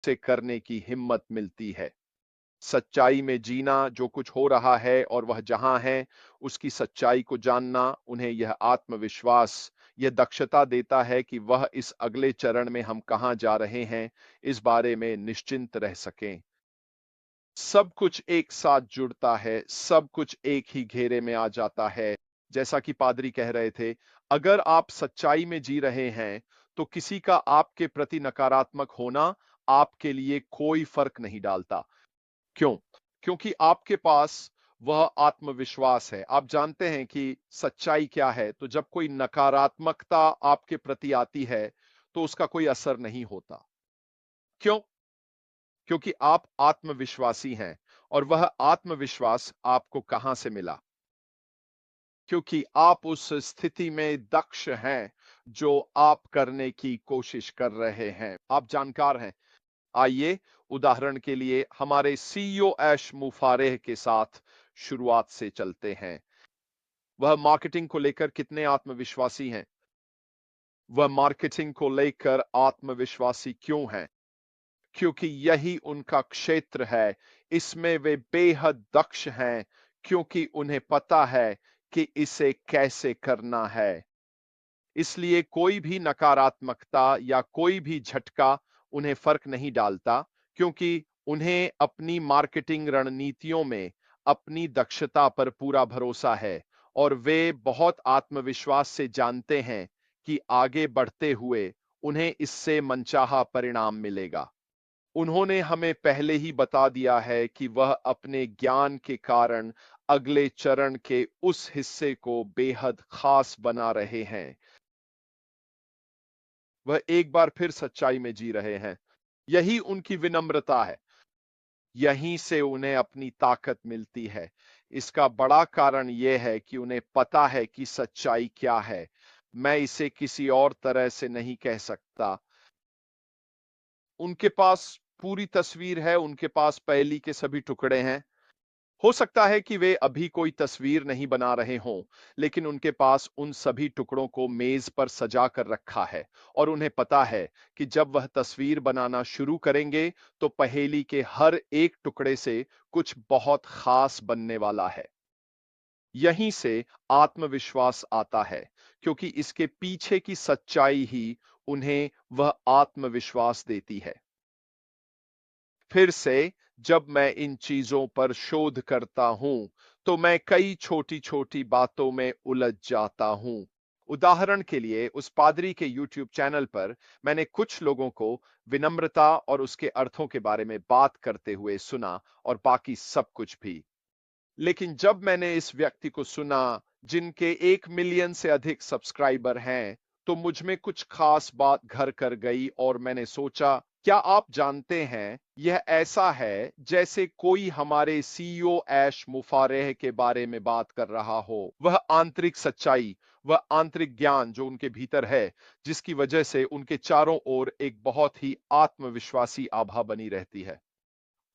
से करने की हिम्मत मिलती है। सच्चाई में जीना, जो कुछ हो रहा है और वह जहां है, उसकी सच्चाई को जानना उन्हें यह आत्मविश्वास, यह दक्षता देता है कि वह इस अगले चरण में हम कहां जा रहे हैं, इस बारे में निश्चिंत रह सकें। सब कुछ एक साथ जुड़ता है, सब कुछ एक ही घेरे में आ जाता है। जैसा कि पादरी कह रहे थे, अगर आप सच्चाई में जी रहे हैं, तो किसी का आपके प्रति नकारात्मक होना आपके लिए कोई फर्क नहीं डालता। क्यों? क्योंकि आपके पास वह आत्मविश्वास है। आप जानते हैं कि सच्चाई क्या है, तो जब कोई नकारात्मकता आपके प्रति आती है, तो उसका कोई असर नहीं होता। क्यों? क्योंकि आप आत्मविश्वासी हैं और वह आत्मविश्वास आपको कहां से मिला? क्योंकि आप उस स्थिति में दक्ष हैं जो आप करने की कोशिश कर रहे हैं। आप जानकार हैं। आइए उदाहरण के लिए हमारे सीईओ ऐश मुफारेह के साथ शुरुआत से चलते हैं। वह मार्केटिंग को लेकर कितने आत्मविश्वासी हैं? वह मार्केटिंग को लेकर आत्मविश्वासी क्यों हैं? क्योंकि यही उनका क्षेत्र है। इसमें वे बेहद दक्ष हैं क्योंकि उन्हें पता है कि इसे कैसे करना है। इसलिए कोई भी नकारात्मकता या कोई भी झटका उन्हें फर्क नहीं डालता, क्योंकि उन्हें अपनी मार्केटिंग रणनीतियों में अपनी दक्षता पर पूरा भरोसा है और वे बहुत आत्मविश्वास से जानते हैं कि आगे बढ़ते हुए उन्हें इससे मनचाहा परिणाम मिलेगा। उन्होंने हमें पहले ही बता दिया है कि वह अपने ज्ञान के कारण अगले चरण के उस हिस्से को बेहद खास बना रहे हैं। वह एक बार फिर सच्चाई में जी रहे हैं। यही उनकी विनम्रता है। यहीं से उन्हें अपनी ताकत मिलती है। इसका बड़ा कारण यह है कि उन्हें पता है कि सच्चाई क्या है। मैं इसे किसी और तरह से नहीं कह सकता। उनके पास पूरी तस्वीर है, उनके पास पहेली के सभी टुकड़े हैं। हो सकता है कि वे अभी कोई तस्वीर नहीं बना रहे हों, लेकिन उनके पास उन सभी टुकड़ों को मेज पर सजा कर रखा है और उन्हें पता है कि जब वह तस्वीर बनाना शुरू करेंगे, तो पहेली के हर एक टुकड़े से कुछ बहुत खास बनने वाला है। यहीं से आत्मविश्वास आता है, क्योंकि इसके पीछे की सच्चाई ही उन्हें वह आत्मविश्वास देती है। फिर से जब मैं इन चीजों पर शोध करता हूं, तो मैं कई छोटी-छोटी बातों में उलझ जाता हूं। उदाहरण के लिए उस पादरी के YouTube चैनल पर मैंने कुछ लोगों को विनम्रता और उसके अर्थों के बारे में बात करते हुए सुना और बाकी सब कुछ भी। लेकिन जब मैंने इस व्यक्ति को सुना, जिनके 1 मिलियन से अधिक सब्सक्राइबर हैं, तो मुझ में कुछ खास बात घर कर गई और मैंने सोचा, क्या आप जानते हैं, यह ऐसा है जैसे कोई हमारे सीईओ ऐश मुफारेह के बारे में बात कर रहा हो। वह आंतरिक सच्चाई, वह आंतरिक ज्ञान जो उनके भीतर है, जिसकी वजह से उनके चारों ओर एक बहुत ही आत्मविश्वासी आभा बनी रहती है।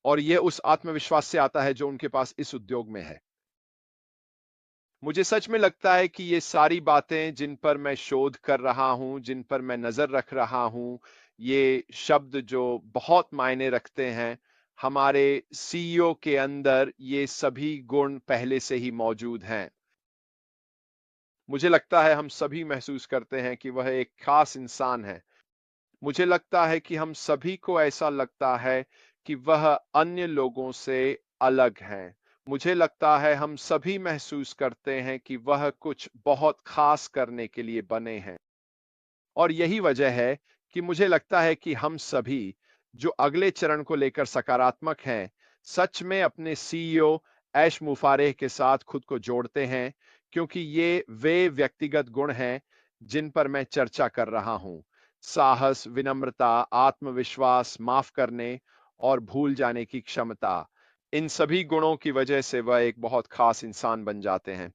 और यह उस आत्मविश्वास से आता है जो उनके पास इस उद्योग में है। मुझे सच में लगता है कि ये सारी बातें जिन पर मैं शोध कर रहा हूं, जिन पर मैं नजर रख रहा हूं, ये शब्द जो बहुत मायने रखते हैं, हमारे सीईओ के अंदर ये सभी गुण पहले से ही मौजूद हैं। मुझे लगता है हम सभी महसूस करते हैं कि वह एक खास इंसान है। मुझे लगता है कि हम सभी को ऐसा लगता है कि वह अन्य लोगों से अलग हैं। मुझे लगता है हम सभी महसूस करते हैं कि वह कुछ बहुत खास करने के लिए बने हैं। और यही वजह है कि मुझे लगता है कि हम सभी जो अगले चरण को लेकर सकारात्मक हैं, सच में अपने सीईओ ऐश मुफारेह के साथ खुद को जोड़ते हैं, क्योंकि ये वे व्यक्तिगत गुण हैं जिन पर मैं चर्चा कर रहा हूं। साहस, विनम्रता, आत्मविश्वास, माफ करने और भूल जाने की क्षमता। इन सभी गुणों की वजह से वह एक बहुत खास इंसान बन जाते हैं।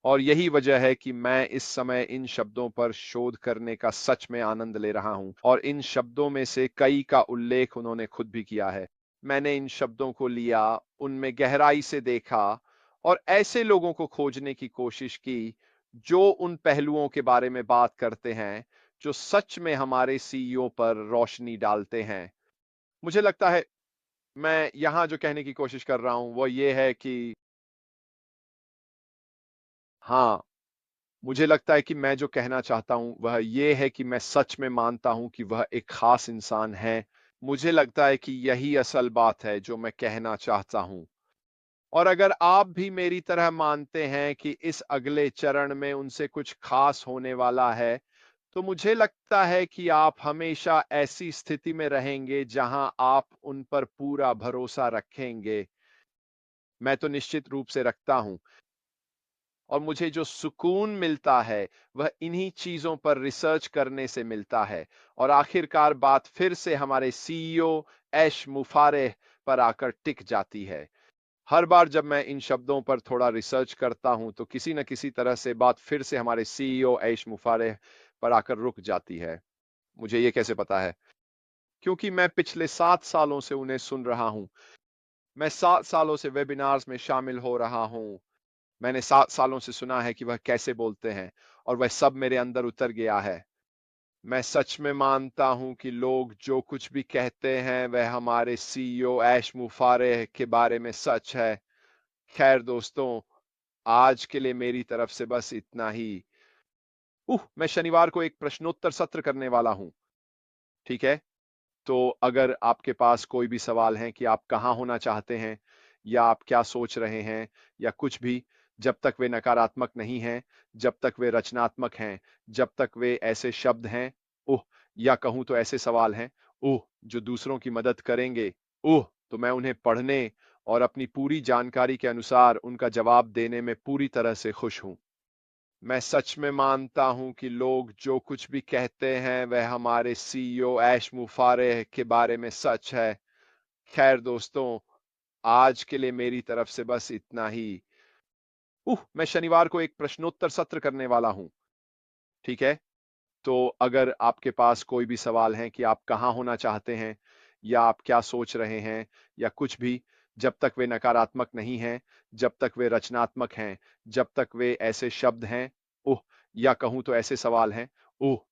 और यही वजह है कि मैं इस समय इन शब्दों पर शोध करने का सच में आनंद ले रहा हूं और इन शब्दों में से कई का उल्लेख उन्होंने खुद भी किया है। मैंने इन शब्दों को लिया, उनमें गहराई से देखा और ऐसे लोगों को खोजने की कोशिश की जो उन पहलुओं के बारे में बात करते हैं जो सच में हमारे सीईओ पर रोशनी डालते हैं। मुझे लगता है मैं यहाँ जो कहने की कोशिश कर रहा हूँ वो ये है कि हाँ, मुझे लगता है कि मैं जो कहना चाहता हूँ वह ये है कि मैं सच में मानता हूँ कि वह एक खास इंसान है। मुझे लगता है कि यही असल बात है जो मैं कहना चाहता हूँ। और अगर आप भी मेरी तरह मानते हैं कि इस अगले चरण में उनसे कुछ खास होने वाला है, तो मुझे लगता है कि आप हमेशा ऐसी स्थिति में रहेंगे जहां आप उन पर पूरा भरोसा रखेंगे। मैं तो निश्चित रूप से रखता हूं। और मुझे जो सुकून मिलता है वह इन्हीं चीजों पर रिसर्च करने से मिलता है। और आखिरकार बात फिर से हमारे सीईओ ऐश मुफारेह पर आकर टिक जाती है। हर बार जब मैं इन शब्दों पर थोड़ा रिसर्च करता हूं तो किसी न किसी तरह से बात फिर से हमारे सीईओ ऐश मुफारेह पर आकर रुक जाती है। मुझे ये कैसे पता है? क्योंकि मैं पिछले 7 सालों से उन्हें सुन रहा हूं। मैं 7 सालों से वेबिनार्स में शामिल हो रहा हूं। मैंने 7 सालों से सुना है कि वह कैसे बोलते हैं और वह सब मेरे अंदर उतर गया है। मैं सच में मानता हूं कि लोग जो कुछ भी कहते हैं वह हमारे सीईओ ऐश मुफारेह के बारे में सच है। खैर दोस्तों, आज के लिए मेरी तरफ से बस इतना ही। मैं शनिवार को एक प्रश्नोत्तर सत्र करने वाला हूं। ठीक है? तो अगर आपके पास कोई भी सवाल हैं कि आप कहाँ होना चाहते हैं या आप क्या सोच रहे हैं या कुछ भी, जब तक वे नकारात्मक नहीं हैं, जब तक वे रचनात्मक हैं, जब तक वे ऐसे शब्द हैं, ओह! या कहूँ तो ऐसे सवाल हैं, ओह! जो दूसरों की मदद करेंगे, ओह! तो मैं उन्हें पढ़ने और अपनी पूरी जानकारी के अनुसार उनका जवाब देने में पूरी तरह से खुश हूँ। मैं सच में मानता हूं कि लोग जो कुछ भी कहते हैं वह हमारे सीईओ ऐश मुफारेह के बारे में सच है। खैर दोस्तों, आज के लिए मेरी तरफ से बस इतना ही। मैं शनिवार को एक प्रश्नोत्तर सत्र करने वाला हूं। ठीक है? तो अगर आपके पास कोई भी सवाल हैं कि आप कहाँ होना चाहते हैं या आप क्या सोच रहे हैं या कुछ भी, जब तक वे नकारात्मक नहीं हैं, जब तक वे रचनात्मक हैं, जब तक वे ऐसे शब्द हैं, ओह! या कहूँ तो ऐसे सवाल हैं, ओह!